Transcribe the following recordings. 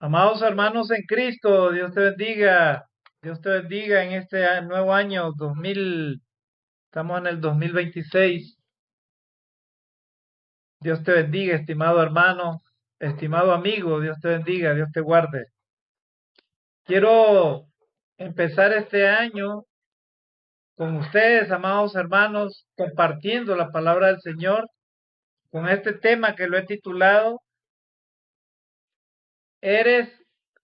Amados hermanos en Cristo, Dios te bendiga. Dios te bendiga en este nuevo año 2000. Estamos en el 2026. Dios te bendiga, estimado hermano, estimado amigo. Dios te bendiga, Dios te guarde. Quiero empezar este año con ustedes, amados hermanos, compartiendo la palabra del Señor con este tema que lo he titulado ¿Eres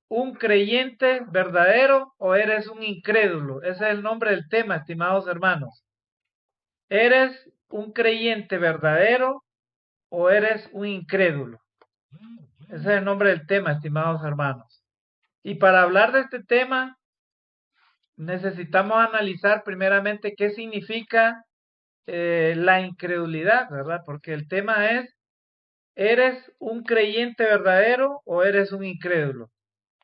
un creyente verdadero o eres un incrédulo? Ese es el nombre del tema, estimados hermanos. ¿Eres un creyente verdadero o eres un incrédulo? Ese es el nombre del tema, estimados hermanos. Y para hablar de este tema, necesitamos analizar primeramente qué significa la incredulidad, ¿verdad? Porque el tema es, ¿eres un creyente verdadero o eres un incrédulo?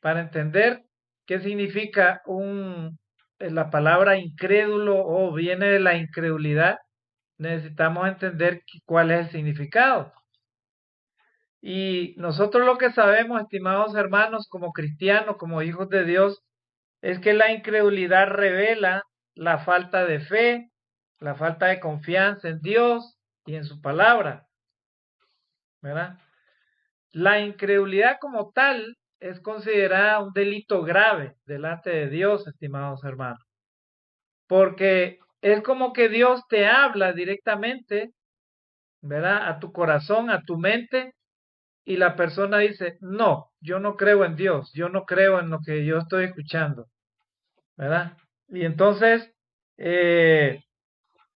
Para entender qué significa la palabra incrédulo o viene de la incredulidad, necesitamos entender cuál es el significado. Y nosotros lo que sabemos, estimados hermanos, como cristianos, como hijos de Dios, es que la incredulidad revela la falta de fe, la falta de confianza en Dios y en su palabra, ¿verdad? La incredulidad como tal es considerada un delito grave delante de Dios, estimados hermanos, porque es como que Dios te habla directamente, ¿verdad? A tu corazón, a tu mente, y la persona dice, no, yo no creo en Dios, yo no creo en lo que yo estoy escuchando, ¿verdad? Y entonces, eh,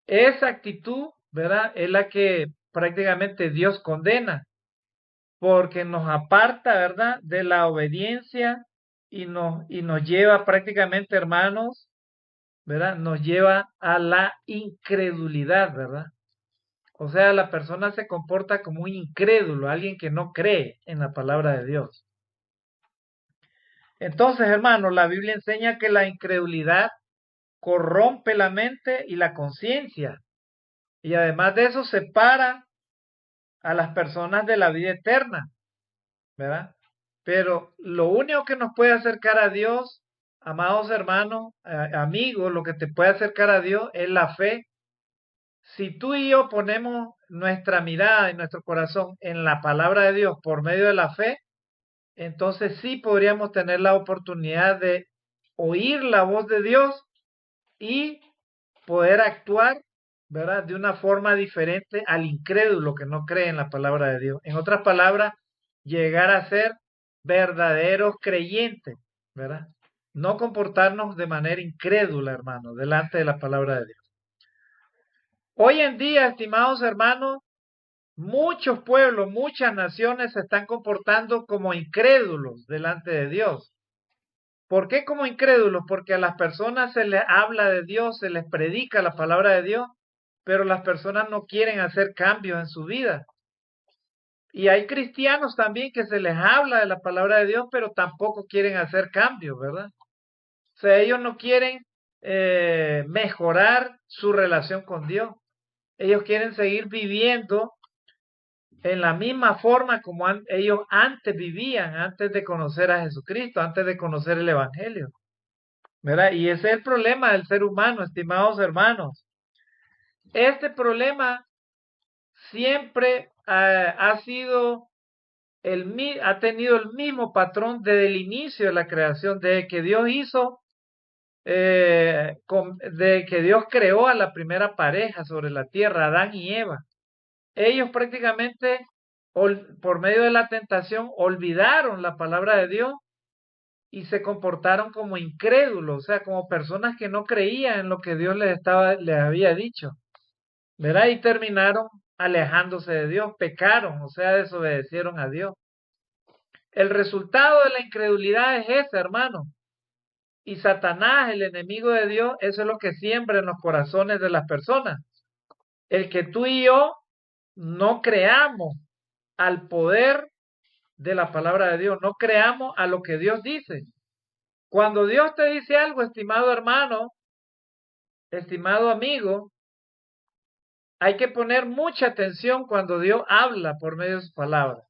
esa actitud, ¿verdad? Es la que prácticamente Dios condena, porque nos aparta, ¿verdad? De la obediencia y nos lleva prácticamente, hermanos, ¿verdad? Nos lleva a la incredulidad, ¿verdad? O sea, la persona se comporta como un incrédulo, alguien que no cree en la palabra de Dios. Entonces, hermanos, la Biblia enseña que la incredulidad corrompe la mente y la conciencia. Y además de eso, separa a las personas de la vida eterna, ¿verdad? Pero lo único que nos puede acercar a Dios, amados hermanos, amigos, lo que te puede acercar a Dios es la fe. Si tú y yo ponemos nuestra mirada y nuestro corazón en la palabra de Dios por medio de la fe, entonces sí podríamos tener la oportunidad de oír la voz de Dios y poder actuar, ¿verdad? De una forma diferente al incrédulo que no cree en la palabra de Dios. En otras palabras, llegar a ser verdaderos creyentes, ¿verdad? No comportarnos de manera incrédula, hermano, delante de la palabra de Dios. Hoy en día, estimados hermanos, muchos pueblos, muchas naciones se están comportando como incrédulos delante de Dios. ¿Por qué como incrédulos? Porque a las personas se les habla de Dios, se les predica la palabra de Dios, pero las personas no quieren hacer cambios en su vida. Y hay cristianos también que se les habla de la palabra de Dios, pero tampoco quieren hacer cambios, ¿verdad? O sea, ellos no quieren mejorar su relación con Dios. Ellos quieren seguir viviendo en la misma forma como ellos antes vivían, antes de conocer a Jesucristo, antes de conocer el Evangelio. ¿Verdad? Y ese es el problema del ser humano, estimados hermanos. Este problema siempre ha tenido el mismo patrón desde el inicio de la creación, de que Dios de que Dios creó a la primera pareja sobre la tierra, Adán y Eva. Ellos prácticamente, por medio de la tentación, olvidaron la palabra de Dios y se comportaron como incrédulos, o sea, como personas que no creían en lo que Dios les había dicho, ¿verdad? Y terminaron alejándose de Dios, pecaron, o sea, desobedecieron a Dios. El resultado de la incredulidad es ese, hermano. Y Satanás, el enemigo de Dios, eso es lo que siembra en los corazones de las personas. El que tú y yo no creamos al poder de la palabra de Dios, no creamos a lo que Dios dice. Cuando Dios te dice algo, estimado hermano, estimado amigo, hay que poner mucha atención cuando Dios habla por medio de su palabra.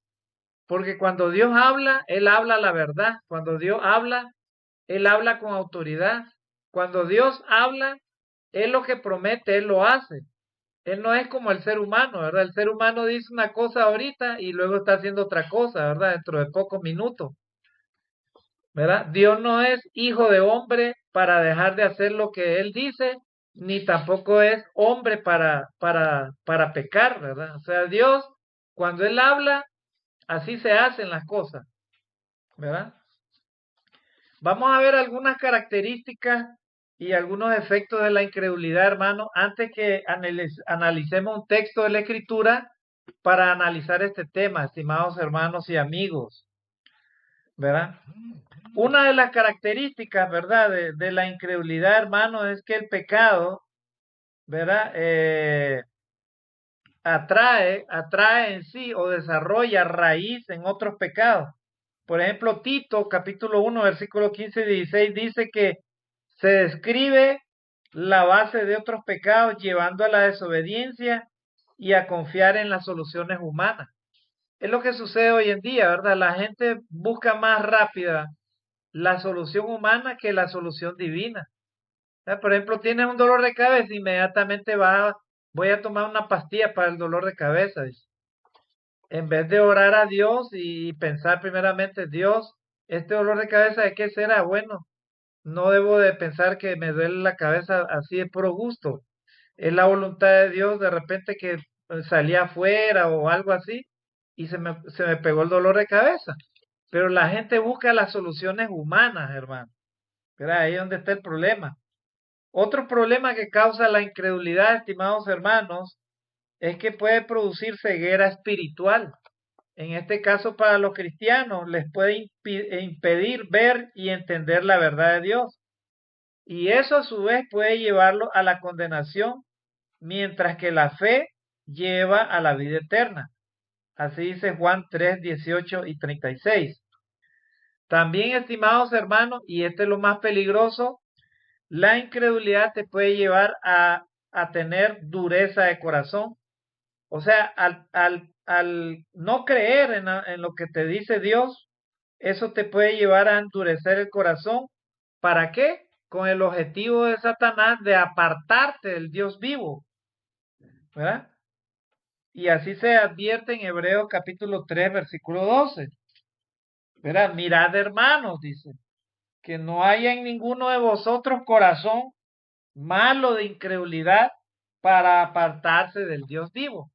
Porque cuando Dios habla, Él habla la verdad. Cuando Dios habla, Él habla con autoridad. Cuando Dios habla, Él lo que promete, Él lo hace. Él no es como el ser humano, ¿verdad? El ser humano dice una cosa ahorita y luego está haciendo otra cosa, ¿verdad? Dentro de pocos minutos, ¿verdad? Dios no es hijo de hombre para dejar de hacer lo que Él dice, ni tampoco es hombre para pecar, ¿verdad? O sea, Dios, cuando Él habla, así se hacen las cosas, ¿verdad? Vamos a ver algunas características y algunos efectos de la incredulidad, hermano, antes que analicemos un texto de la Escritura para analizar este tema, estimados hermanos y amigos, ¿verdad? Una de las características, ¿verdad?, de la incredulidad, hermano, es que el pecado, ¿verdad?, atrae en sí o desarrolla raíz en otros pecados. Por ejemplo, Tito, capítulo 1, versículo 15 y 16, dice que se describe la base de otros pecados llevando a la desobediencia y a confiar en las soluciones humanas. Es lo que sucede hoy en día, ¿verdad? La gente busca más rápida la solución humana que la solución divina. Por ejemplo, tienes un dolor de cabeza, inmediatamente voy a tomar una pastilla para el dolor de cabeza, dice. En vez de orar a Dios y pensar primeramente, Dios, este dolor de cabeza, ¿de qué será? Bueno, no debo de pensar que me duele la cabeza así de puro gusto. Es la voluntad de Dios de repente que salía afuera o algo así y se me pegó el dolor de cabeza. Pero la gente busca las soluciones humanas, hermano. Pero ahí es donde está el problema. Otro problema que causa la incredulidad, estimados hermanos, es que puede producir ceguera espiritual. En este caso, para los cristianos, les puede impedir ver y entender la verdad de Dios. Y eso a su vez puede llevarlo a la condenación, mientras que la fe lleva a la vida eterna. Así dice Juan 3, 18 y 36. También, estimados hermanos, y este es lo más peligroso, la incredulidad te puede llevar a tener dureza de corazón. O sea, al no creer en lo que te dice Dios, eso te puede llevar a endurecer el corazón. ¿Para qué? Con el objetivo de Satanás de apartarte del Dios vivo, ¿verdad? Y así se advierte en Hebreos capítulo 3, versículo 12. ¿Verdad? Mirad, hermanos, dice, que no haya en ninguno de vosotros corazón malo de incredulidad para apartarse del Dios vivo.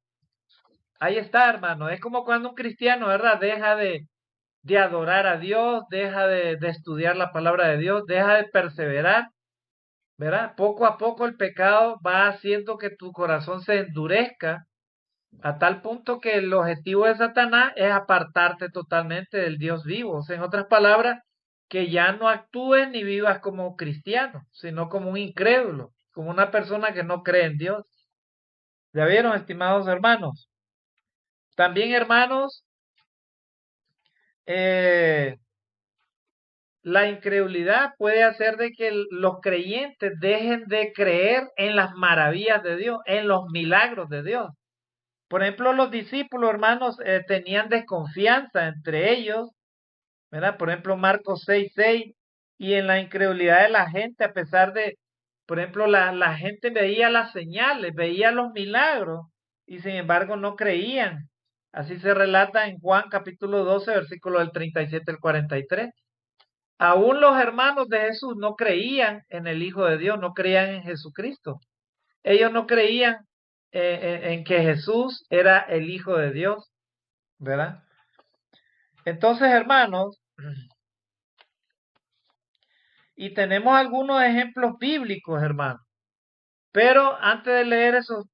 Ahí está, hermano. Es como cuando un cristiano, ¿verdad? Deja de adorar a Dios, deja de estudiar la palabra de Dios, deja de perseverar, ¿verdad? Poco a poco el pecado va haciendo que tu corazón se endurezca a tal punto que el objetivo de Satanás es apartarte totalmente del Dios vivo. O sea, en otras palabras, que ya no actúes ni vivas como cristiano, sino como un incrédulo, como una persona que no cree en Dios. ¿Ya vieron, estimados hermanos? También, hermanos, eh, la incredulidad puede hacer de que los creyentes dejen de creer en las maravillas de Dios, en los milagros de Dios. Por ejemplo, los discípulos, hermanos, tenían desconfianza entre ellos, ¿verdad? Por ejemplo, Marcos 6:6, y en la incredulidad de la gente, a pesar de, por ejemplo, la gente veía las señales, veía los milagros, y sin embargo no creían. Así se relata en Juan capítulo 12, versículo del 37 al 43. Aún los hermanos de Jesús no creían en el Hijo de Dios, no creían en Jesucristo. Ellos no creían en que Jesús era el Hijo de Dios, ¿verdad? Entonces, hermanos, y tenemos algunos ejemplos bíblicos, hermanos. Pero antes de leer esos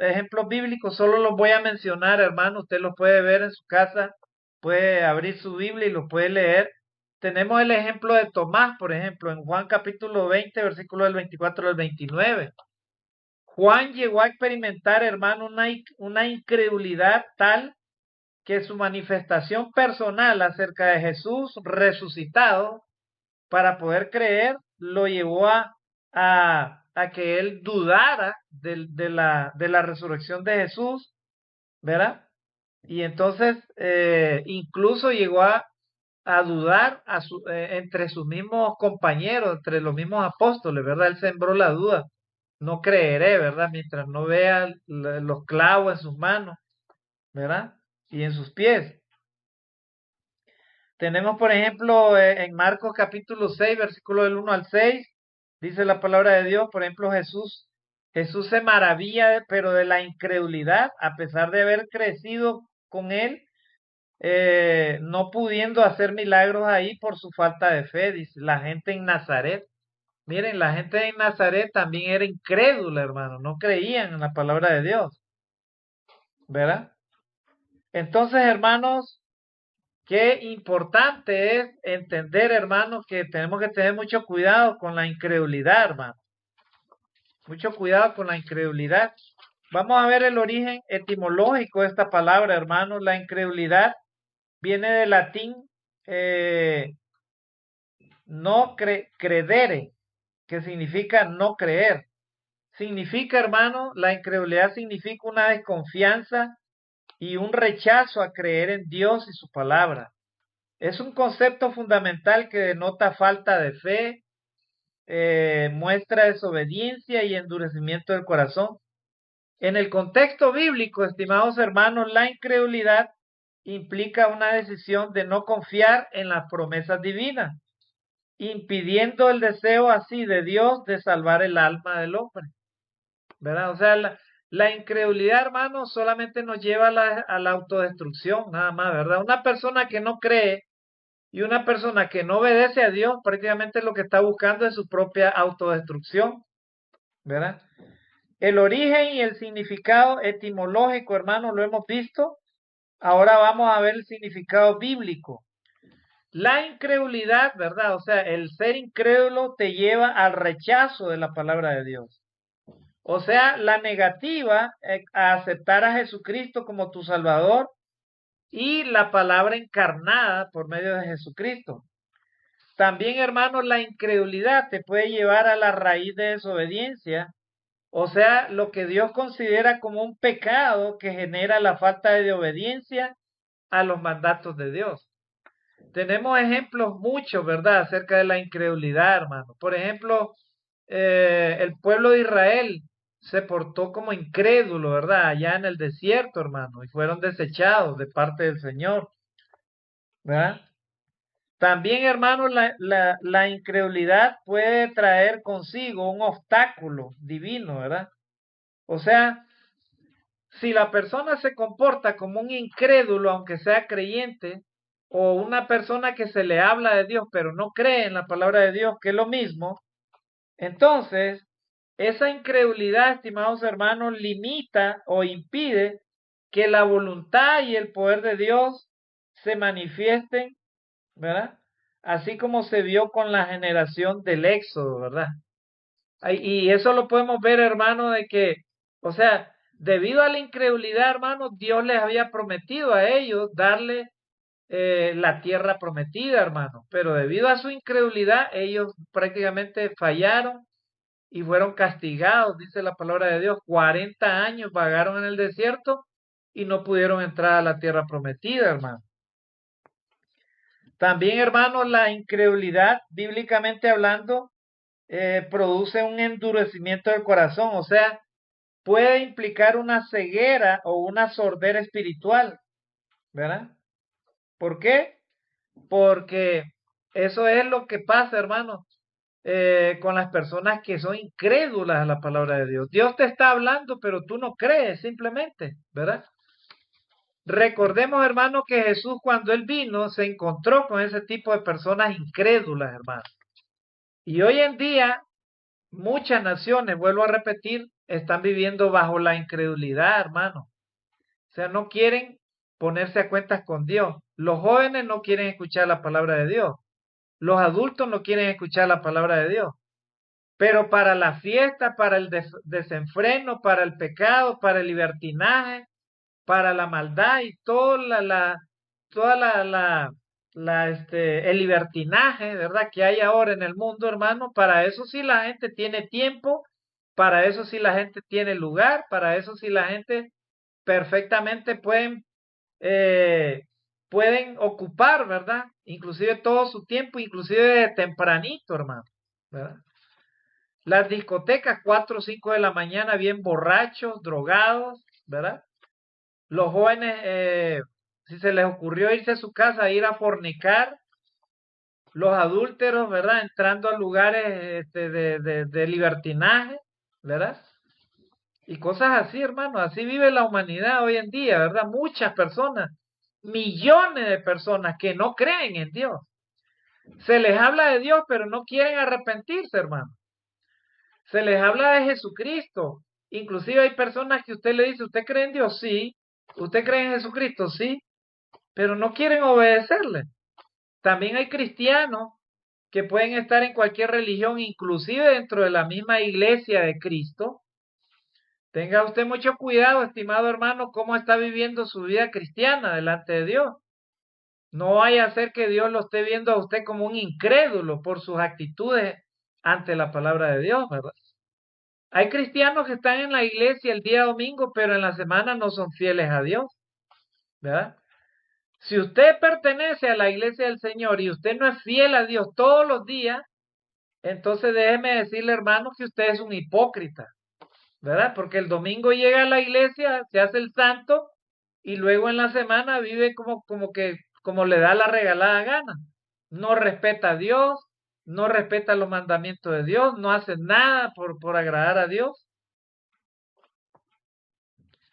ejemplos bíblicos, solo los voy a mencionar, hermano. Usted los puede ver en su casa, puede abrir su Biblia y los puede leer. Tenemos el ejemplo de Tomás, por ejemplo, en Juan capítulo 20, versículo del 24 al 29. Juan llegó a experimentar, hermano, una incredulidad tal que su manifestación personal acerca de Jesús resucitado para poder creer lo llevó a que él dudara de la resurrección de Jesús, ¿verdad? Y entonces incluso llegó a dudar entre sus mismos compañeros, entre los mismos apóstoles, ¿verdad? Él sembró la duda. No creeré, ¿verdad? Mientras no vea los clavos en sus manos, ¿verdad? Y en sus pies. Tenemos, por ejemplo, en Marcos capítulo 6, versículo del 1 al 6, dice la palabra de Dios, por ejemplo, Jesús se maravilla, pero de la incredulidad, a pesar de haber crecido con él, no pudiendo hacer milagros ahí por su falta de fe, dice la gente en Nazaret. Miren, la gente en Nazaret también era incrédula, hermano, no creían en la palabra de Dios, ¿verdad? Entonces, hermanos, qué importante es entender, hermanos, que tenemos que tener mucho cuidado con la incredulidad, hermano. Mucho cuidado con la incredulidad. Vamos a ver el origen etimológico de esta palabra, hermanos. La incredulidad viene del latín eh, credere, que significa no creer. Significa, hermano, la incredulidad significa una desconfianza y un rechazo a creer en Dios y su palabra. Es un concepto fundamental que denota falta de fe, muestra desobediencia y endurecimiento del corazón. En el contexto bíblico, estimados hermanos, la incredulidad implica una decisión de no confiar en las promesas divinas, impidiendo el deseo así de Dios de salvar el alma del hombre, ¿verdad? O sea, la incredulidad, hermano, solamente nos lleva a la autodestrucción, nada más, ¿verdad? Una persona que no cree y una persona que no obedece a Dios, prácticamente lo que está buscando es su propia autodestrucción, ¿verdad? El origen y el significado etimológico, hermano, lo hemos visto. Ahora vamos a ver el significado bíblico. La incredulidad, ¿verdad? O sea, el ser incrédulo te lleva al rechazo de la palabra de Dios. O sea, la negativa a aceptar a Jesucristo como tu Salvador y la palabra encarnada por medio de Jesucristo. También, hermano, la incredulidad te puede llevar a la raíz de desobediencia, o sea, lo que Dios considera como un pecado que genera la falta de obediencia a los mandatos de Dios. Tenemos ejemplos muchos, ¿verdad?, acerca de la incredulidad, hermano. Por ejemplo, el pueblo de Israel se portó como incrédulo, ¿verdad?, allá en el desierto, hermano, y fueron desechados de parte del Señor, ¿verdad? También, hermano, la incredulidad puede traer consigo un obstáculo divino, ¿verdad? O sea, si la persona se comporta como un incrédulo, aunque sea creyente, o una persona que se le habla de Dios, pero no cree en la palabra de Dios, que es lo mismo, entonces esa incredulidad, estimados hermanos, limita o impide que la voluntad y el poder de Dios se manifiesten, ¿verdad? Así como se vio con la generación del Éxodo, ¿verdad? Y eso lo podemos ver, hermano, de que, o sea, debido a la incredulidad, hermano, Dios les había prometido a ellos darle la tierra prometida, hermano. Pero debido a su incredulidad, ellos prácticamente fallaron y fueron castigados, dice la palabra de Dios. 40 años vagaron en el desierto y no pudieron entrar a la tierra prometida, hermano. También, hermano, la incredulidad, bíblicamente hablando, produce un endurecimiento del corazón, o sea, puede implicar una ceguera o una sordera espiritual, ¿verdad? ¿Por qué? Porque eso es lo que pasa, hermano, con las personas que son incrédulas a la palabra de Dios. Dios te está hablando, pero tú no crees simplemente, ¿verdad? Recordemos, hermano, que Jesús cuando él vino se encontró con ese tipo de personas incrédulas, hermano. Y hoy en día muchas naciones, vuelvo a repetir, están viviendo bajo la incredulidad, hermano. O sea, no quieren ponerse a cuentas con Dios. Los jóvenes no quieren escuchar la palabra de Dios. Los adultos no quieren escuchar la palabra de Dios. Pero para la fiesta, para el desenfreno, para el pecado, para el libertinaje, para la maldad y toda el libertinaje, ¿verdad? Que hay ahora en el mundo, hermano, para eso sí la gente tiene tiempo, para eso sí la gente tiene lugar, para eso sí la gente perfectamente pueden eh, pueden ocupar, ¿verdad? Inclusive todo su tiempo, inclusive de tempranito, hermano, ¿verdad? Las discotecas, 4 o 5 de la mañana, bien borrachos, drogados, ¿verdad? Los jóvenes, si se les ocurrió irse a su casa a ir a fornicar, los adúlteros, ¿verdad? Entrando a lugares de libertinaje, ¿verdad? Y cosas así, hermano. Así vive la humanidad hoy en día, ¿verdad? Muchas personas, millones de personas que no creen en Dios. Se les habla de Dios, pero no quieren arrepentirse, hermano. Se les habla de Jesucristo. Inclusive hay personas que usted le dice, ¿usted cree en Dios? Sí. ¿Usted cree en Jesucristo? Sí. Pero no quieren obedecerle. También hay cristianos que pueden estar en cualquier religión, inclusive dentro de la misma iglesia de Cristo. Tenga usted mucho cuidado, estimado hermano, cómo está viviendo su vida cristiana delante de Dios. No vaya a ser que Dios lo esté viendo a usted como un incrédulo por sus actitudes ante la palabra de Dios, ¿verdad? Hay cristianos que están en la iglesia el día domingo, pero en la semana no son fieles a Dios, ¿verdad? Si usted pertenece a la iglesia del Señor y usted no es fiel a Dios todos los días, entonces déjeme decirle, hermano, que usted es un hipócrita, ¿verdad? Porque el domingo llega a la iglesia, se hace el santo y luego en la semana vive como le da la regalada gana. No respeta a Dios, no respeta los mandamientos de Dios, no hace nada por agradar a Dios.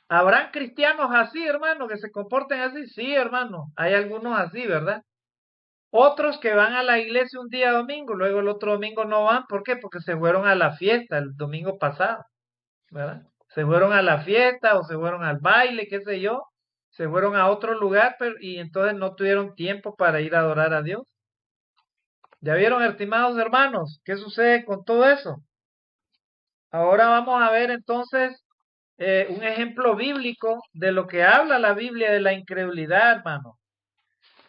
¿Habrán cristianos así, hermano, que se comporten así? Sí, hermano, hay algunos así, ¿verdad? Otros que van a la iglesia un día domingo, luego el otro domingo no van. ¿Por qué? Porque se fueron a la fiesta el domingo pasado, ¿verdad? Se fueron a la fiesta o se fueron al baile, qué sé yo. Se fueron a otro lugar y entonces no tuvieron tiempo para ir a adorar a Dios. ¿Ya vieron, estimados hermanos, qué sucede con todo eso? Ahora vamos a ver entonces un ejemplo bíblico de lo que habla la Biblia de la incredulidad, hermano.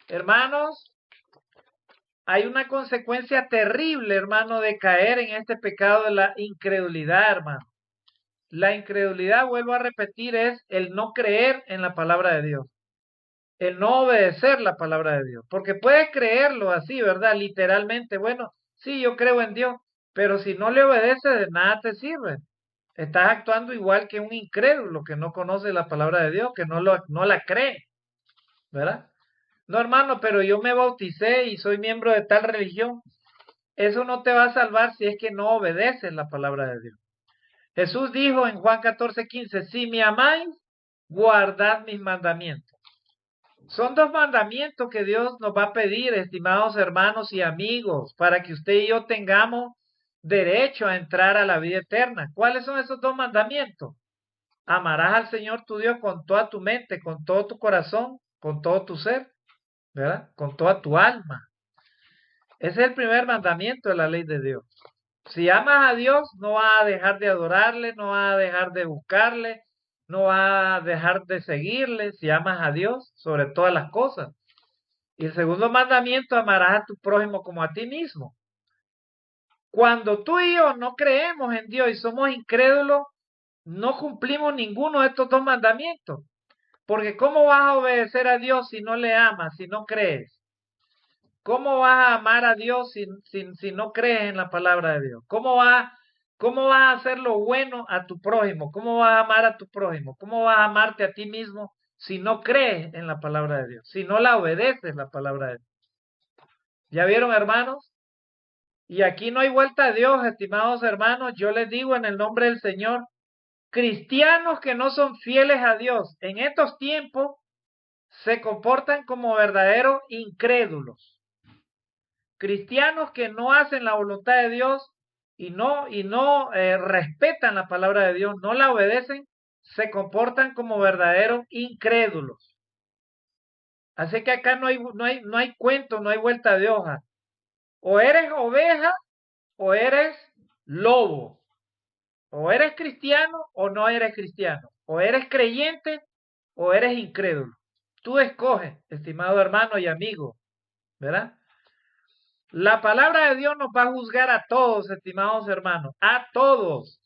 Hermanos, hay una consecuencia terrible, hermano, de caer en este pecado de la incredulidad, hermano. La incredulidad, vuelvo a repetir, es el no creer en la palabra de Dios, el no obedecer la palabra de Dios. Porque puedes creerlo así, ¿verdad? Literalmente, bueno, sí, yo creo en Dios, pero si no le obedeces, de nada te sirve. Estás actuando igual que un incrédulo que no conoce la palabra de Dios, que no la cree, ¿verdad? No, hermano, pero yo me bauticé y soy miembro de tal religión. Eso no te va a salvar si es que no obedeces la palabra de Dios. Jesús dijo en Juan 14:15, si me amáis, guardad mis mandamientos. Son dos mandamientos que Dios nos va a pedir, estimados hermanos y amigos, para que usted y yo tengamos derecho a entrar a la vida eterna. ¿Cuáles son esos dos mandamientos? Amarás al Señor tu Dios con toda tu mente, con todo tu corazón, con todo tu ser, ¿verdad? Con toda tu alma. Ese es el primer mandamiento de la ley de Dios. Si amas a Dios, no vas a dejar de adorarle, no vas a dejar de buscarle, no vas a dejar de seguirle. Si amas a Dios sobre todas las cosas. Y el segundo mandamiento, amarás a tu prójimo como a ti mismo. Cuando tú y yo no creemos en Dios y somos incrédulos, no cumplimos ninguno de estos dos mandamientos. Porque ¿cómo vas a obedecer a Dios si no le amas, si no crees? ¿Cómo vas a amar a Dios si no crees en la palabra de Dios? ¿Cómo vas a hacer lo bueno a tu prójimo? ¿Cómo vas a amar a tu prójimo? ¿Cómo vas a amarte a ti mismo si no crees en la palabra de Dios? Si no la obedeces la palabra de Dios. ¿Ya vieron, hermanos? Y aquí no hay vuelta a Dios, estimados hermanos. Yo les digo en el nombre del Señor, cristianos que no son fieles a Dios en estos tiempos se comportan como verdaderos incrédulos. Cristianos que no hacen la voluntad de Dios y no respetan la palabra de Dios, no la obedecen, se comportan como verdaderos incrédulos. Así que acá no hay cuento, no hay vuelta de hoja. O eres oveja o eres lobo. O eres cristiano o no eres cristiano. O eres creyente o eres incrédulo. Tú escoges, estimado hermano y amigo, ¿verdad? La palabra de Dios nos va a juzgar a todos, estimados hermanos, a todos.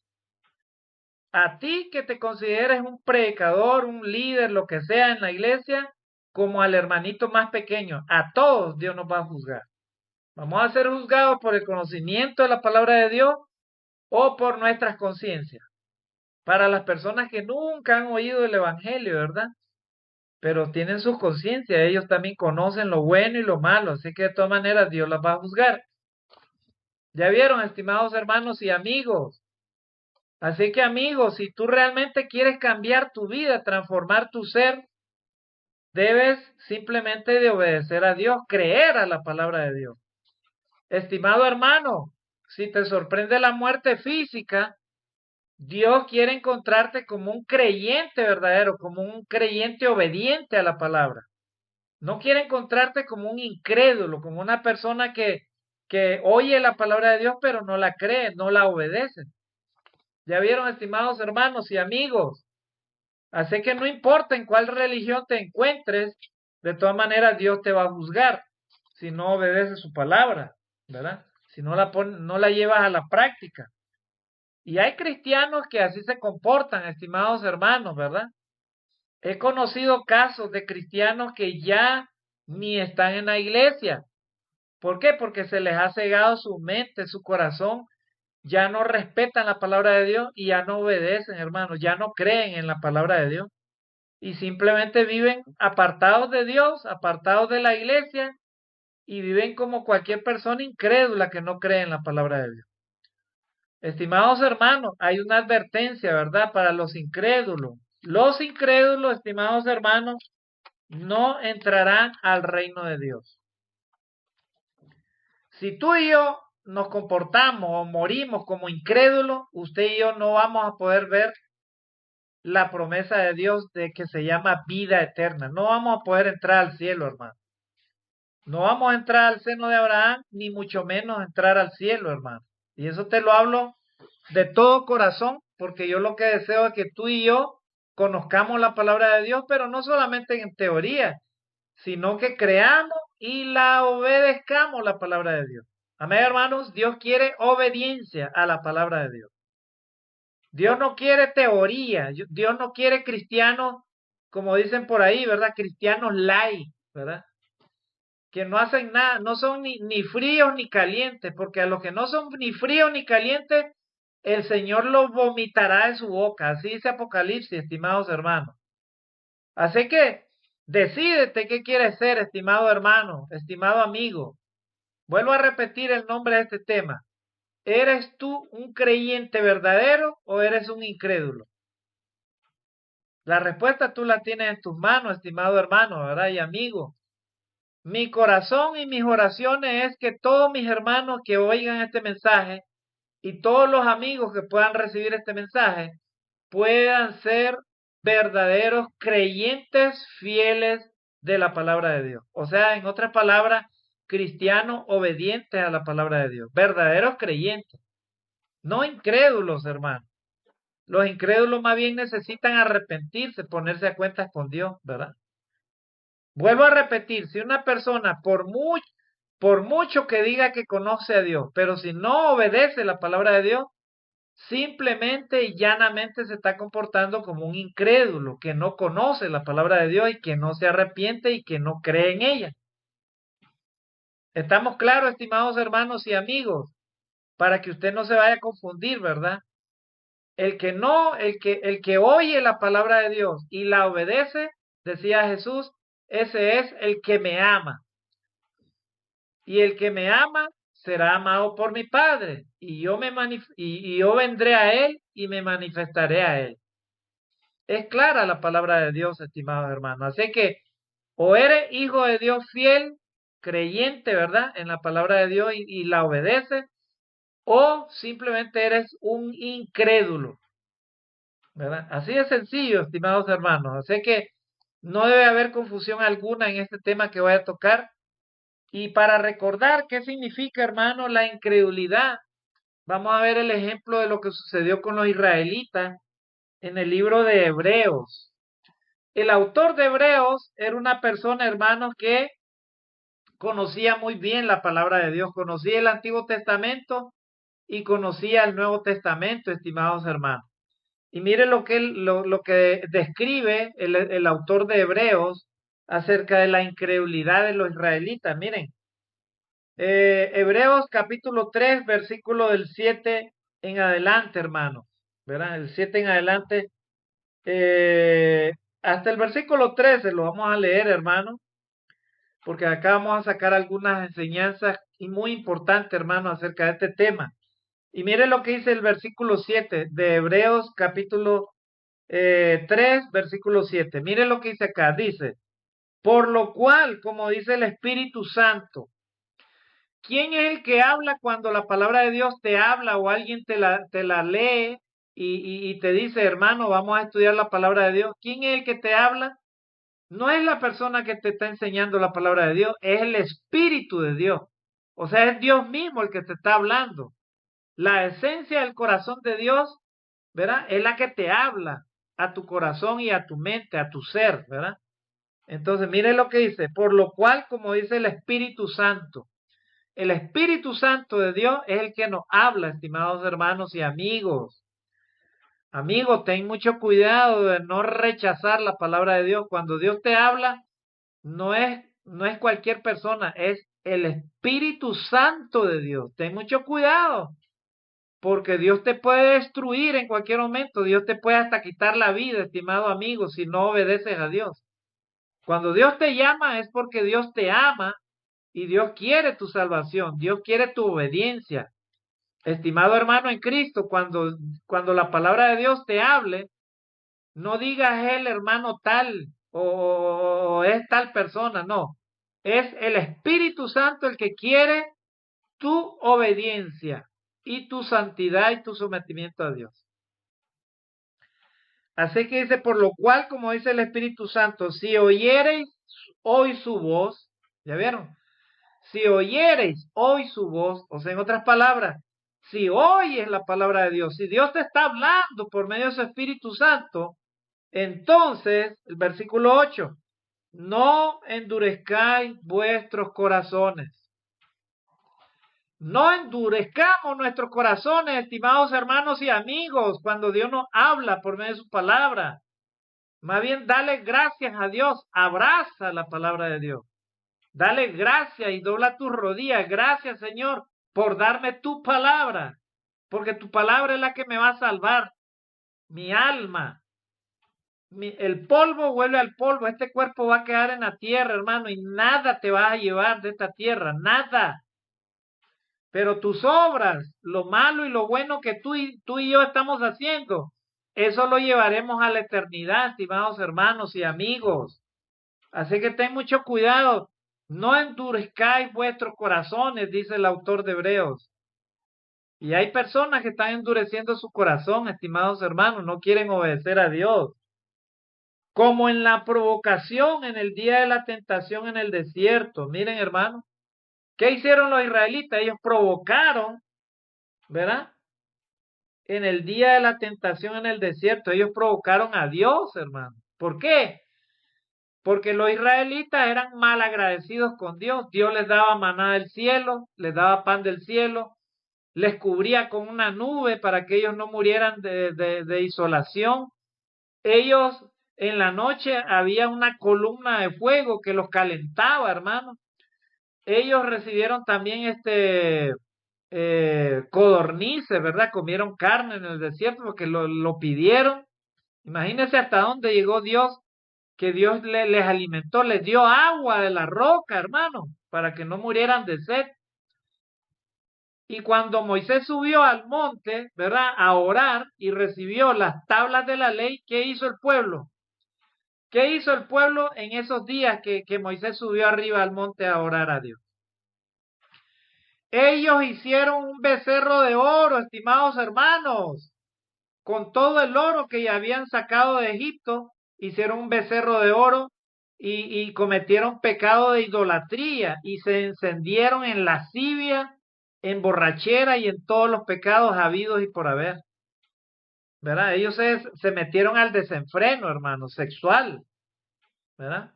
A ti que te consideres un predicador, un líder, lo que sea en la iglesia, como al hermanito más pequeño. A todos Dios nos va a juzgar. Vamos a ser juzgados por el conocimiento de la palabra de Dios o por nuestras conciencias. Para las personas que nunca han oído el Evangelio, ¿verdad? Pero tienen su conciencia, ellos también conocen lo bueno y lo malo, así que de todas maneras Dios las va a juzgar. Ya vieron, estimados hermanos y amigos. Así que amigos, si tú realmente quieres cambiar tu vida, transformar tu ser, debes simplemente de obedecer a Dios, creer a la palabra de Dios. Estimado hermano, si te sorprende la muerte física, Dios quiere encontrarte como un creyente verdadero, como un creyente obediente a la palabra. No quiere encontrarte como un incrédulo, como una persona que oye la palabra de Dios pero no la cree, no la obedece. Ya vieron, estimados hermanos y amigos. Así que no importa en cuál religión te encuentres, de todas maneras Dios te va a juzgar si no obedeces su palabra, ¿verdad? Si no la llevas a la práctica. Y hay cristianos que así se comportan, estimados hermanos, ¿verdad? He conocido casos de cristianos que ya ni están en la iglesia. ¿Por qué? Porque se les ha cegado su mente, su corazón, ya no respetan la palabra de Dios y ya no obedecen, hermanos, ya no creen en la palabra de Dios y simplemente viven apartados de Dios, apartados de la iglesia y viven como cualquier persona incrédula que no cree en la palabra de Dios. Estimados hermanos, hay una advertencia, ¿verdad? Para los incrédulos. Los incrédulos, estimados hermanos, no entrarán al reino de Dios. Si tú y yo nos comportamos o morimos como incrédulos, usted y yo no vamos a poder ver la promesa de Dios de que se llama vida eterna. No vamos a poder entrar al cielo, hermano. No vamos a entrar al seno de Abraham, ni mucho menos entrar al cielo, hermano. Y eso te lo hablo de todo corazón, porque yo lo que deseo es que tú y yo conozcamos la palabra de Dios, pero no solamente en teoría, sino que creamos y la obedezcamos la palabra de Dios. Amén, hermanos, Dios quiere obediencia a la palabra de Dios. Dios no quiere teoría, Dios no quiere cristianos, como dicen por ahí, ¿verdad? Cristianos light, ¿verdad? Que no hacen nada, no son ni fríos ni calientes, porque a los que no son ni fríos ni calientes, el Señor los vomitará de su boca. Así dice Apocalipsis, estimados hermanos. Así que decídete qué quieres ser, estimado hermano, estimado amigo. Vuelvo a repetir el nombre de este tema. ¿Eres tú un creyente verdadero o eres un incrédulo? La respuesta tú la tienes en tus manos, estimado hermano, ¿verdad? Y amigo. Mi corazón y mis oraciones es que todos mis hermanos que oigan este mensaje y todos los amigos que puedan recibir este mensaje puedan ser verdaderos creyentes fieles de la palabra de Dios. O sea, en otras palabras, cristianos obedientes a la palabra de Dios. Verdaderos creyentes. No incrédulos, hermano. Los incrédulos más bien necesitan arrepentirse, ponerse a cuentas con Dios, ¿verdad? Vuelvo a repetir, si una persona, por mucho que diga que conoce a Dios, pero si no obedece la palabra de Dios, simplemente y llanamente se está comportando como un incrédulo que no conoce la palabra de Dios y que no se arrepiente y que no cree en ella. Estamos claros, estimados hermanos y amigos, para que usted no se vaya a confundir, ¿verdad? El que oye la palabra de Dios y la obedece, decía Jesús, ese es el que me ama. Y el que me ama será amado por mi Padre, y yo vendré a él y me manifestaré a él. Es clara la palabra de Dios, estimados hermanos. Así que o eres hijo de Dios fiel, creyente, ¿verdad? En la palabra de Dios y la obedeces, o simplemente eres un incrédulo, ¿verdad? Así de sencillo, estimados hermanos. Así que no debe haber confusión alguna en este tema que voy a tocar. Y para recordar qué significa, hermano, la incredulidad, vamos a ver el ejemplo de lo que sucedió con los israelitas en el libro de Hebreos. El autor de Hebreos era una persona, hermanos, que conocía muy bien la palabra de Dios, conocía el Antiguo Testamento y conocía el Nuevo Testamento, estimados hermanos. Y mire lo que describe el autor de Hebreos acerca de la incredulidad de los israelitas. Miren, Hebreos capítulo 3, versículo del 7 en adelante, hermanos, ¿verdad? El 7 en adelante, eh, hasta el versículo 13 lo vamos a leer, hermano, porque acá vamos a sacar algunas enseñanzas y muy importantes, hermano, acerca de este tema. Y mire lo que dice el versículo 7 de Hebreos capítulo 3, versículo 7. Mire lo que dice acá, dice, por lo cual, como dice el Espíritu Santo, ¿quién es el que habla cuando la palabra de Dios te habla o alguien te la lee y te dice, hermano, vamos a estudiar la palabra de Dios? ¿Quién es el que te habla? No es la persona que te está enseñando la palabra de Dios, es el Espíritu de Dios. O sea, es Dios mismo el que te está hablando. La esencia del corazón de Dios, ¿verdad? Es la que te habla a tu corazón y a tu mente, a tu ser, ¿verdad? Entonces, mire lo que dice, por lo cual, como dice el Espíritu Santo de Dios es el que nos habla, estimados hermanos y amigos. Amigos, ten mucho cuidado de no rechazar la palabra de Dios. Cuando Dios te habla, no es cualquier persona, es el Espíritu Santo de Dios. Ten mucho cuidado, porque Dios te puede destruir en cualquier momento. Dios te puede hasta quitar la vida, estimado amigo, si no obedeces a Dios. Cuando Dios te llama es porque Dios te ama y Dios quiere tu salvación, Dios quiere tu obediencia. Estimado hermano en Cristo, cuando la palabra de Dios te hable, no digas el hermano tal o es tal persona, no. Es el Espíritu Santo el que quiere tu obediencia y tu santidad y tu sometimiento a Dios. Así que dice, por lo cual, como dice el Espíritu Santo, si oyereis hoy su voz, ¿ya vieron? Si oyereis hoy su voz, o sea, en otras palabras, si oyes la palabra de Dios, si Dios te está hablando por medio de su Espíritu Santo, entonces, el versículo 8, no endurezcáis vuestros corazones. No endurezcamos nuestros corazones, estimados hermanos y amigos, cuando Dios nos habla por medio de su palabra. Más bien, dale gracias a Dios, abraza la palabra de Dios. Dale gracias y dobla tus rodillas. Gracias, Señor, por darme tu palabra, porque tu palabra es la que me va a salvar mi alma. El polvo vuelve al polvo, este cuerpo va a quedar en la tierra, hermano, y nada te va a llevar de esta tierra, nada. Pero tus obras, lo malo y lo bueno que tú y yo estamos haciendo, eso lo llevaremos a la eternidad, estimados hermanos y amigos. Así que ten mucho cuidado. No endurezcáis vuestros corazones, dice el autor de Hebreos. Y hay personas que están endureciendo su corazón, estimados hermanos, no quieren obedecer a Dios. Como en la provocación en el día de la tentación en el desierto. Miren, hermanos, ¿qué hicieron los israelitas? Ellos provocaron, ¿verdad? En el día de la tentación en el desierto, ellos provocaron a Dios, hermano. ¿Por qué? Porque los israelitas eran mal agradecidos con Dios. Dios les daba maná del cielo, les daba pan del cielo, les cubría con una nube para que ellos no murieran de isolación. Ellos en la noche había una columna de fuego que los calentaba, hermano. Ellos recibieron también codornices, ¿verdad? Comieron carne en el desierto porque lo pidieron. Imagínense hasta dónde llegó Dios, que Dios les alimentó, les dio agua de la roca, hermano, para que no murieran de sed. Y cuando Moisés subió al monte, ¿verdad? A orar y recibió las tablas de la ley, ¿qué hizo el pueblo? ¿Qué hizo el pueblo en esos días que Moisés subió arriba al monte a orar a Dios? Ellos hicieron un becerro de oro, estimados hermanos, con todo el oro que ya habían sacado de Egipto, hicieron un becerro de oro y cometieron pecado de idolatría y se encendieron en lascivia, en borrachera y en todos los pecados habidos y por haber. ¿Verdad? Ellos se metieron al desenfreno, hermano, sexual. ¿Verdad?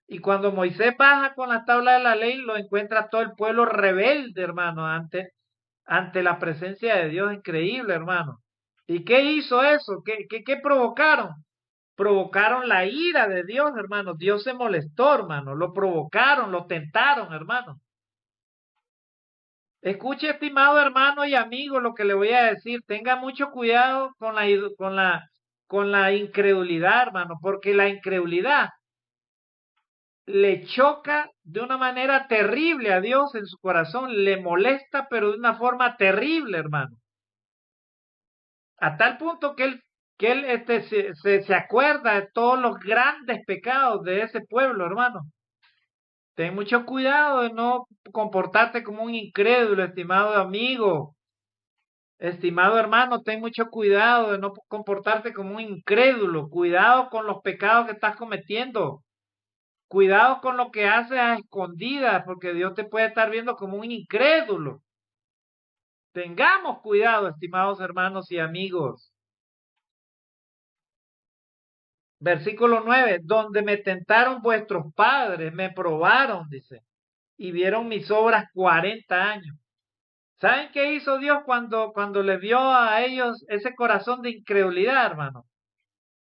Y cuando Moisés baja con la tabla de la ley, lo encuentra todo el pueblo rebelde, hermano, ante la presencia de Dios. Increíble, hermano. ¿Y qué hizo eso? ¿Qué provocaron? provocaron la ira de Dios, hermano. Dios se molestó, hermano. Lo provocaron, lo tentaron, hermano. Escuche, estimado hermano y amigo, lo que le voy a decir. Tenga mucho cuidado con la incredulidad, hermano, porque la incredulidad le choca de una manera terrible a Dios en su corazón, le molesta, pero de una forma terrible, hermano. A tal punto que él se acuerda de todos los grandes pecados de ese pueblo, hermano. Ten mucho cuidado de no comportarte como un incrédulo, estimado amigo. Estimado hermano, ten mucho cuidado de no comportarte como un incrédulo. Cuidado con los pecados que estás cometiendo. Cuidado con lo que haces a escondidas, porque Dios te puede estar viendo como un incrédulo. Tengamos cuidado, estimados hermanos y amigos. Versículo 9, donde me tentaron vuestros padres, me probaron, dice, y vieron mis obras 40 años. ¿Saben qué hizo Dios cuando le dio a ellos ese corazón de incredulidad, hermano?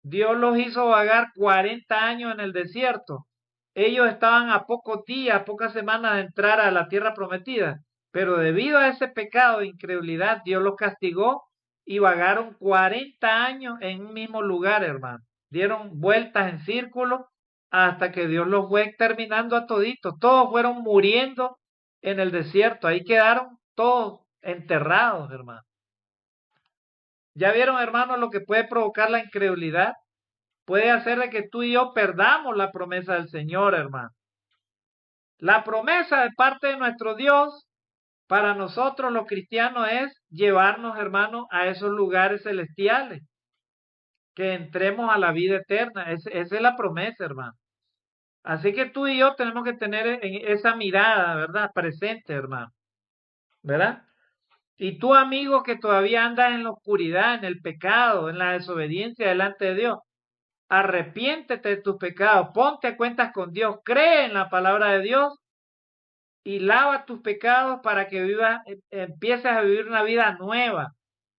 Dios los hizo vagar 40 años en el desierto. Ellos estaban a pocos días, pocas semanas de entrar a la tierra prometida, pero debido a ese pecado de incredulidad, Dios los castigó y vagaron 40 años en un mismo lugar, hermano. Dieron vueltas en círculo hasta que Dios los fue exterminando a toditos. Todos fueron muriendo en el desierto. Ahí quedaron todos enterrados, hermano. ¿Ya vieron, hermano, lo que puede provocar la incredulidad? Puede hacer de que tú y yo perdamos la promesa del Señor, hermano. La promesa de parte de nuestro Dios para nosotros los cristianos es llevarnos, hermano, a esos lugares celestiales, que entremos a la vida eterna. Esa es la promesa, hermano. Así que tú y yo tenemos que tener esa mirada, ¿verdad? Presente, hermano. ¿Verdad? Y tú, amigo, que todavía andas en la oscuridad, en el pecado, en la desobediencia delante de Dios, arrepiéntete de tus pecados, ponte a cuentas con Dios, cree en la palabra de Dios y lava tus pecados para que empieces a vivir una vida nueva,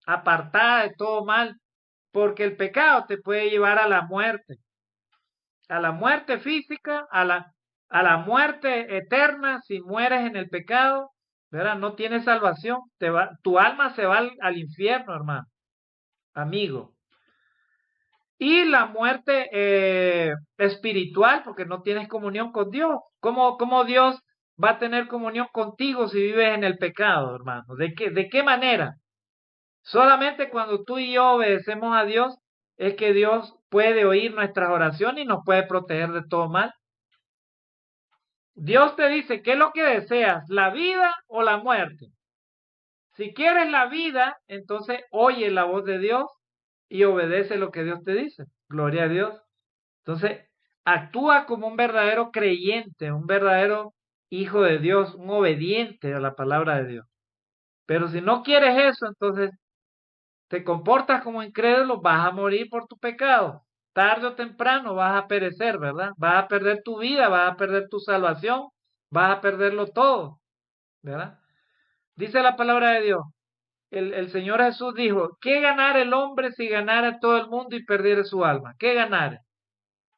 apartada de todo mal, porque el pecado te puede llevar a la muerte física, a la muerte eterna si mueres en el pecado, ¿verdad? No tienes salvación, tu alma se va al infierno, hermano, amigo. Y la muerte espiritual, porque no tienes comunión con Dios. ¿Cómo Dios va a tener comunión contigo si vives en el pecado, hermano? ¿De qué manera? Solamente cuando tú y yo obedecemos a Dios es que Dios puede oír nuestras oraciones y nos puede proteger de todo mal. Dios te dice, ¿qué es lo que deseas? ¿La vida o la muerte? Si quieres la vida, entonces oye la voz de Dios y obedece lo que Dios te dice. Gloria a Dios. Entonces, actúa como un verdadero creyente, un verdadero hijo de Dios, un obediente a la palabra de Dios. Pero si no quieres eso, entonces te comportas como incrédulo, vas a morir por tu pecado. Tarde o temprano vas a perecer, ¿verdad? Vas a perder tu vida, vas a perder tu salvación, vas a perderlo todo, ¿verdad? Dice la palabra de Dios. El Señor Jesús dijo, ¿qué ganar el hombre si ganara todo el mundo y perdiera su alma? ¿Qué ganar?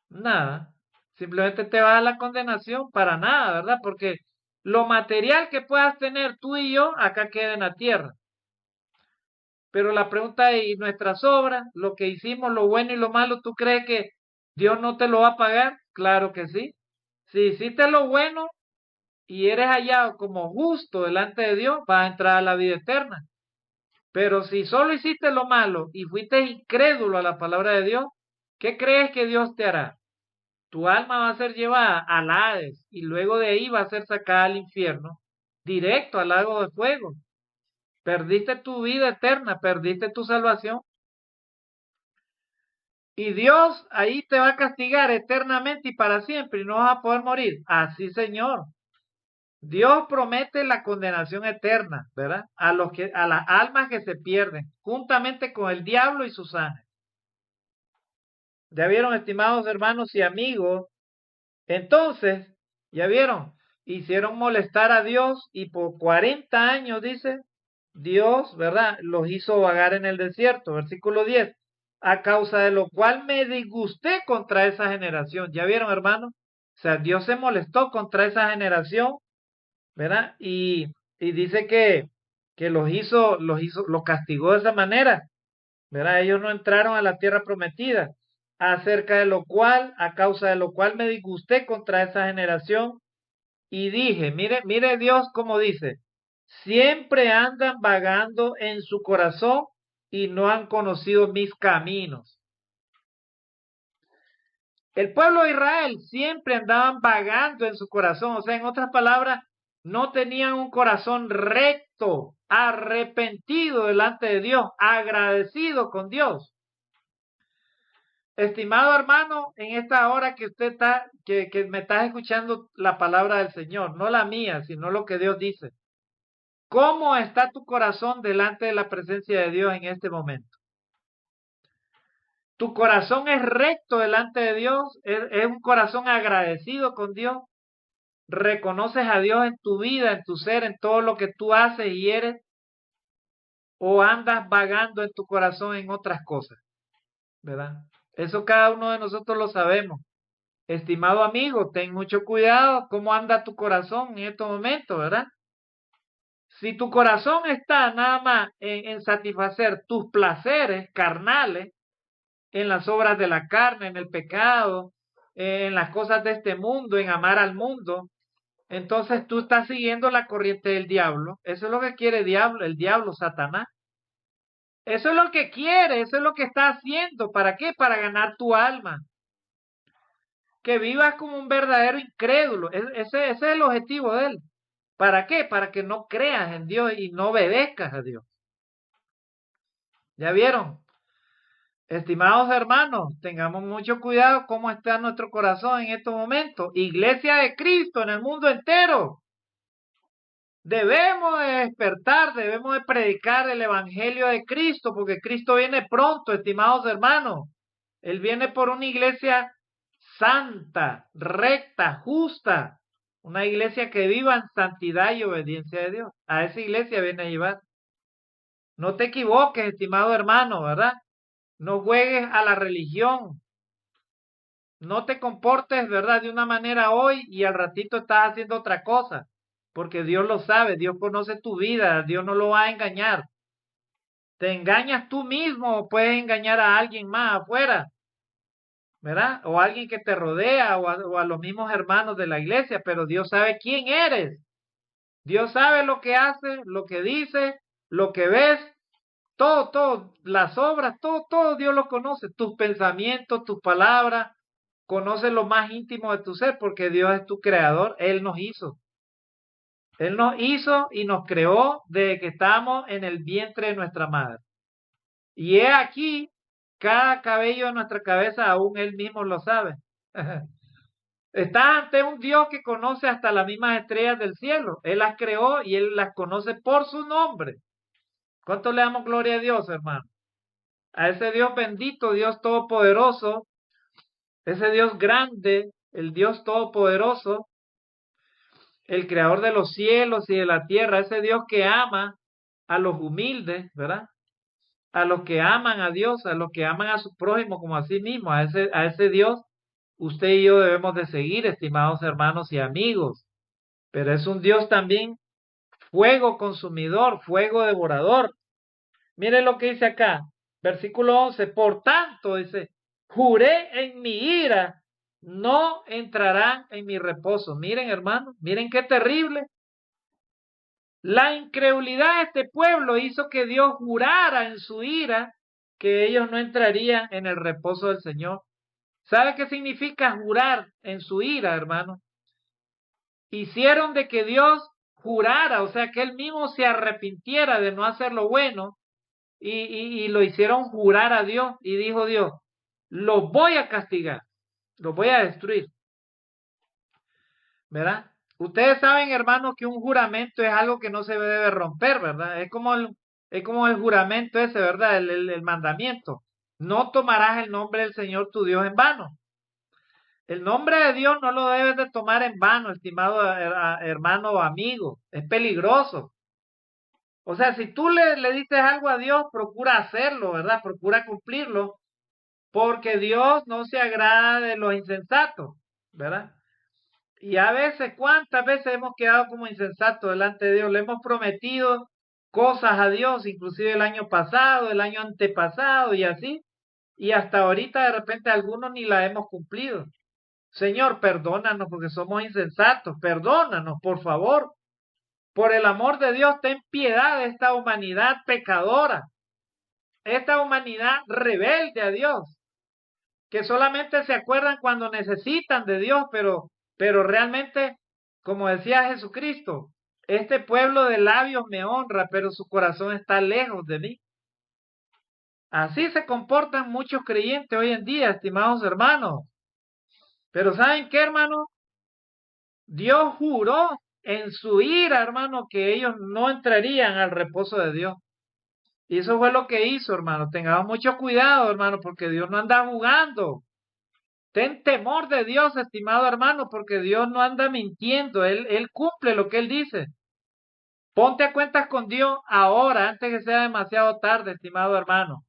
Nada. Simplemente te vas a la condenación para nada, ¿verdad? Porque lo material que puedas tener tú y yo acá queda en la tierra. Pero la pregunta es, ¿y nuestras obras, lo que hicimos, lo bueno y lo malo, tú crees que Dios no te lo va a pagar? Claro que sí. Si hiciste lo bueno y eres hallado como justo delante de Dios, vas a entrar a la vida eterna. Pero si solo hiciste lo malo y fuiste incrédulo a la palabra de Dios, ¿qué crees que Dios te hará? Tu alma va a ser llevada al Hades y luego de ahí va a ser sacada al infierno, directo al lago de fuego. Perdiste tu vida eterna, perdiste tu salvación. Y Dios ahí te va a castigar eternamente y para siempre y no vas a poder morir. Así, Señor. Dios promete la condenación eterna, ¿verdad? A las almas que se pierden, juntamente con el diablo y sus ángeles. ¿Ya vieron, estimados hermanos y amigos? Entonces, ya vieron, hicieron molestar a Dios y por 40 años, dice, Dios, ¿verdad? Los hizo vagar en el desierto. Versículo 10. a causa de lo cual me disgusté contra esa generación. ¿Ya vieron, hermano? O sea, Dios se molestó contra esa generación, ¿verdad? Y dice que los castigó de esa manera, ¿verdad? Ellos no entraron a la tierra prometida, acerca de lo cual, a causa de lo cual me disgusté contra esa generación y dije, mire Dios cómo dice, siempre andan vagando en su corazón y no han conocido mis caminos. El pueblo de Israel siempre andaban vagando en su corazón, o sea, en otras palabras, no tenían un corazón recto, arrepentido delante de Dios, agradecido con Dios. Estimado hermano, en esta hora que usted está, que me estás escuchando la palabra del Señor, no la mía, sino lo que Dios dice. ¿Cómo está tu corazón delante de la presencia de Dios en este momento? ¿Tu corazón es recto delante de Dios? ¿Es un corazón agradecido con Dios? ¿Reconoces a Dios en tu vida, en tu ser, en todo lo que tú haces y eres? ¿O andas vagando en tu corazón en otras cosas? ¿Verdad? Eso cada uno de nosotros lo sabemos. Estimado amigo, ten mucho cuidado cómo anda tu corazón en estos momentos, ¿verdad? Si tu corazón está nada más en satisfacer tus placeres carnales, en las obras de la carne, en el pecado, en las cosas de este mundo, en amar al mundo, entonces tú estás siguiendo la corriente del diablo. Eso es lo que quiere el diablo, Satanás. Eso es lo que quiere, eso es lo que está haciendo. ¿Para qué? Para ganar tu alma. Que vivas como un verdadero incrédulo. Ese es el objetivo de él. ¿Para qué? Para que no creas en Dios y no obedezcas a Dios. ¿Ya vieron? Estimados hermanos, tengamos mucho cuidado cómo está nuestro corazón en estos momentos. Iglesia de Cristo en el mundo entero. Debemos de despertar, debemos de predicar el Evangelio de Cristo, porque Cristo viene pronto, estimados hermanos. Él viene por una iglesia santa, recta, justa. Una iglesia que viva en santidad y obediencia de Dios. A esa iglesia viene a llevar. No te equivoques, estimado hermano, ¿verdad? No juegues a la religión. No te comportes, ¿verdad? De una manera hoy y al ratito estás haciendo otra cosa. Porque Dios lo sabe, Dios conoce tu vida, Dios no lo va a engañar. Te engañas tú mismo o puedes engañar a alguien más afuera, ¿verdad? O a alguien que te rodea o a los mismos hermanos de la iglesia, pero Dios sabe quién eres. Dios sabe lo que hace, lo que dice, lo que ves, todo, las obras, todo Dios lo conoce, tus pensamientos, tus palabras, conoce lo más íntimo de tu ser, porque Dios es tu creador, Él nos hizo. Él nos hizo y nos creó desde que estábamos en el vientre de nuestra madre. Y he aquí, cada cabello de nuestra cabeza, aún Él mismo lo sabe. Estás ante un Dios que conoce hasta las mismas estrellas del cielo. Él las creó y Él las conoce por su nombre. ¿Cuánto le damos gloria a Dios, hermano? A ese Dios bendito, Dios todopoderoso, ese Dios grande, el Dios todopoderoso, el creador de los cielos y de la tierra, ese Dios que ama a los humildes, ¿verdad? A los que aman a Dios, a los que aman a su prójimo como a sí mismo, a ese Dios, usted y yo debemos de seguir, estimados hermanos y amigos. Pero es un Dios también fuego consumidor, fuego devorador. Mire lo que dice acá, versículo 11, por tanto, dice, juré en mi ira, no entrarán en mi reposo. Miren, hermano, miren qué terrible. La incredulidad de este pueblo hizo que Dios jurara en su ira que ellos no entrarían en el reposo del Señor. ¿Sabe qué significa jurar en su ira, hermano? Hicieron de que Dios jurara, o sea, que él mismo se arrepintiera de no hacer lo bueno y lo hicieron jurar a Dios y dijo Dios, los voy a castigar, los voy a destruir, ¿verdad? Ustedes saben, hermanos, que un juramento es algo que no se debe romper, ¿verdad? Es como el juramento ese, ¿verdad? El mandamiento. No tomarás el nombre del Señor tu Dios en vano. El nombre de Dios no lo debes de tomar en vano, estimado hermano o amigo. Es peligroso. O sea, si tú le dices algo a Dios, procura hacerlo, ¿verdad? Procura cumplirlo. porque Dios no se agrada de los insensatos, ¿verdad? Y a veces, ¿cuántas veces hemos quedado como insensatos delante de Dios? Le hemos prometido cosas a Dios, inclusive el año pasado, el año antepasado y así, y hasta ahorita de repente algunos ni la hemos cumplido. Señor, perdónanos porque somos insensatos, perdónanos, por favor. Por el amor de Dios, ten piedad de esta humanidad pecadora, esta humanidad rebelde a Dios, que solamente se acuerdan cuando necesitan de Dios, pero realmente, como decía Jesucristo, este pueblo de labios me honra, pero su corazón está lejos de mí. Así se comportan muchos creyentes hoy en día, estimados hermanos. Pero ¿saben qué, hermano? Dios juró en su ira, hermano, que ellos no entrarían al reposo de Dios. Y eso fue lo que hizo, hermano. Tengamos mucho cuidado, hermano, porque Dios no anda jugando. Ten temor de Dios, estimado hermano, porque Dios no anda mintiendo. Él cumple lo que Él dice. Ponte a cuentas con Dios ahora, antes que sea demasiado tarde, estimado hermano.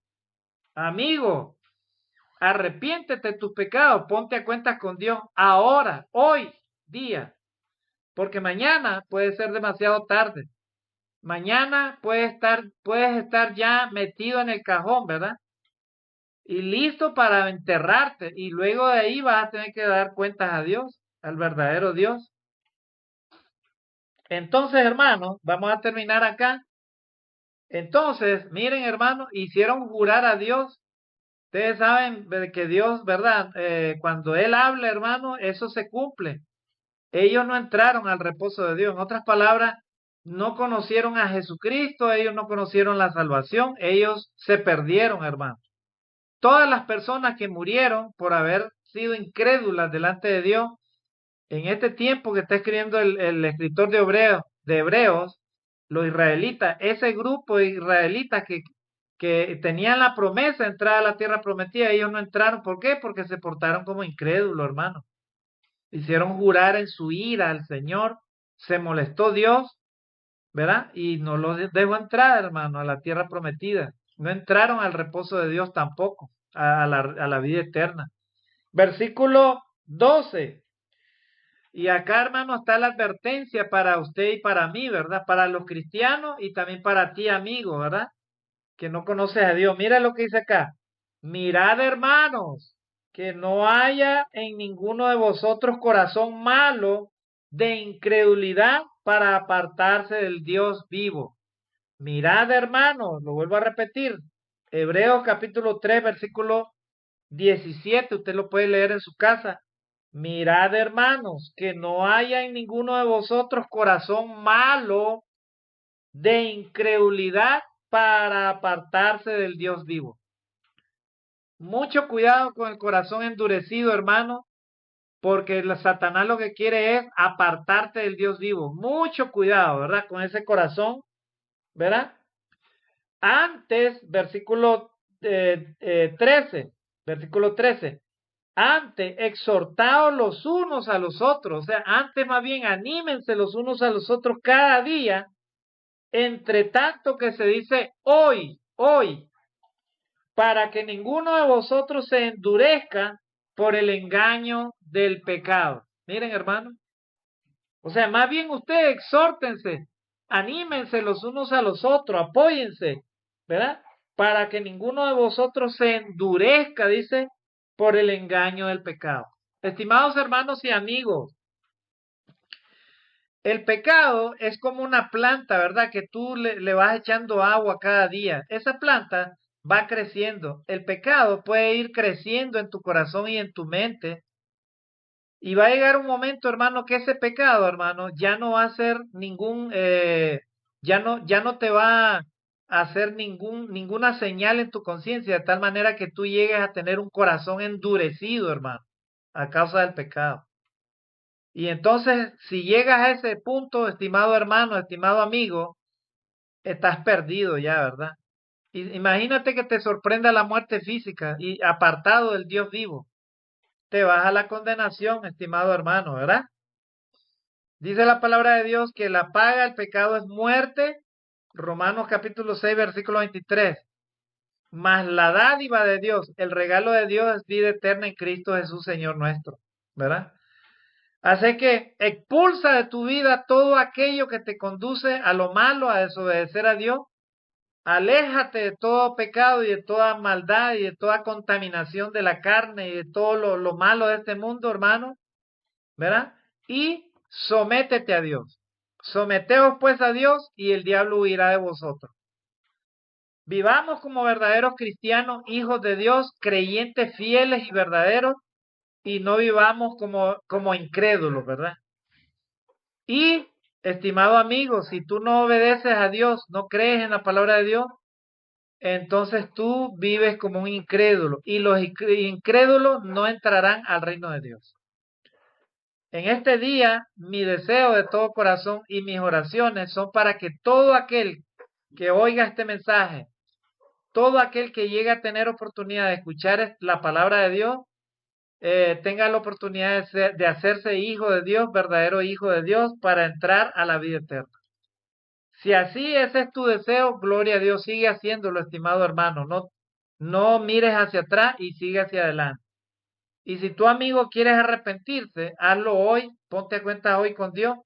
Amigo, arrepiéntete de tus pecados. Ponte a cuentas con Dios ahora, hoy día. Porque mañana puede ser demasiado tarde. Mañana puedes estar ya metido en el cajón, ¿verdad? Y listo para enterrarte. Y luego de ahí vas a tener que dar cuentas a Dios, al verdadero Dios. Entonces, hermanos, vamos a terminar acá. Entonces, miren, hermanos, hicieron jurar a Dios. Ustedes saben que Dios, ¿verdad? Cuando Él habla, hermano, eso se cumple. Ellos no entraron al reposo de Dios. En otras palabras, no conocieron a Jesucristo, ellos no conocieron la salvación, ellos se perdieron, hermano. Todas las personas que murieron por haber sido incrédulas delante de Dios, en este tiempo que está escribiendo el escritor de Hebreos, los israelitas, ese grupo de israelitas que tenían la promesa de entrar a la tierra prometida, ellos no entraron. ¿Por qué? Porque se portaron como incrédulos, hermano. Hicieron jurar en su ira al Señor, se molestó Dios, ¿verdad? Y no los dejó entrar, hermano, a la tierra prometida. No entraron al reposo de Dios tampoco, a la vida eterna. Versículo 12. Y acá, hermano, está la advertencia para usted y para mí, ¿verdad? Para los cristianos y también para ti, amigo, ¿verdad? Que no conoces a Dios. Mira lo que dice acá. Mirad, hermanos, que no haya en ninguno de vosotros corazón malo de incredulidad para apartarse del Dios vivo. Mirad, hermanos, lo vuelvo a repetir. Hebreos capítulo 3, versículo 17, usted lo puede leer en su casa. Mirad, hermanos, que no haya en ninguno de vosotros corazón malo de incredulidad para apartarse del Dios vivo. Mucho cuidado con el corazón endurecido, hermano, porque Satanás lo que quiere es apartarte del Dios vivo. Mucho cuidado, ¿verdad? Con ese corazón, ¿verdad? Antes, versículo 13, versículo 13. Antes, exhortaos los unos a los otros, o sea, antes más bien anímense los unos a los otros cada día, entre tanto que se dice hoy, hoy, para que ninguno de vosotros se endurezca por el engaño del pecado. Miren, hermano, o sea, más bien ustedes exhórtense, anímense los unos a los otros, apóyense, ¿verdad? Para que ninguno de vosotros se endurezca, dice, por el engaño del pecado. Estimados hermanos y amigos, el pecado es como una planta, ¿verdad? Que tú le vas echando agua cada día. Esa planta va creciendo. El pecado puede ir creciendo en tu corazón y en tu mente. Y va a llegar un momento, hermano, que ese pecado, hermano, ya no va a ser ya no te va a hacer ninguna señal en tu conciencia, de tal manera que tú llegues a tener un corazón endurecido, hermano, a causa del pecado. Y entonces, si llegas a ese punto, estimado hermano, estimado amigo, estás perdido ya, ¿verdad? Imagínate que te sorprenda la muerte física y apartado del Dios vivo. Te vas a la condenación, estimado hermano, ¿verdad? Dice la palabra de Dios que la paga del pecado es muerte. Romanos capítulo 6, versículo 23. Mas la dádiva de Dios, el regalo de Dios es vida eterna en Cristo Jesús, Señor nuestro, ¿verdad? Así que expulsa de tu vida todo aquello que te conduce a lo malo, a desobedecer a Dios. Aléjate de todo pecado y de toda maldad y de toda contaminación de la carne y de todo lo malo de este mundo, hermano, ¿verdad? Y sométete a Dios. Someteos pues a Dios y el diablo huirá de vosotros. Vivamos como verdaderos cristianos, hijos de Dios, creyentes fieles y verdaderos, y no vivamos como incrédulos, ¿verdad? Y, estimado amigo, si tú no obedeces a Dios, no crees en la palabra de Dios, entonces tú vives como un incrédulo y los incrédulos no entrarán al reino de Dios. En este día, mi deseo de todo corazón y mis oraciones son para que todo aquel que oiga este mensaje, todo aquel que llegue a tener oportunidad de escuchar la palabra de Dios, tenga la oportunidad de hacerse hijo de Dios, verdadero hijo de Dios, para entrar a la vida eterna. Si así ese es tu deseo, gloria a Dios, sigue haciéndolo, estimado hermano. No mires hacia atrás y sigue hacia adelante. Y si tu amigo quieres arrepentirse, hazlo hoy, ponte a cuenta hoy con Dios,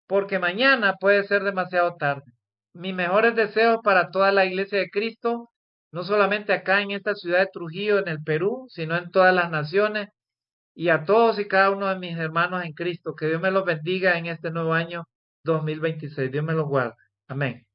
porque mañana puede ser demasiado tarde. Mis mejores deseos para toda la iglesia de Cristo, no solamente acá en esta ciudad de Trujillo, en el Perú, sino en todas las naciones, y a todos y cada uno de mis hermanos en Cristo. Que Dios me los bendiga en este nuevo año 2026. Dios me los guarde. Amén.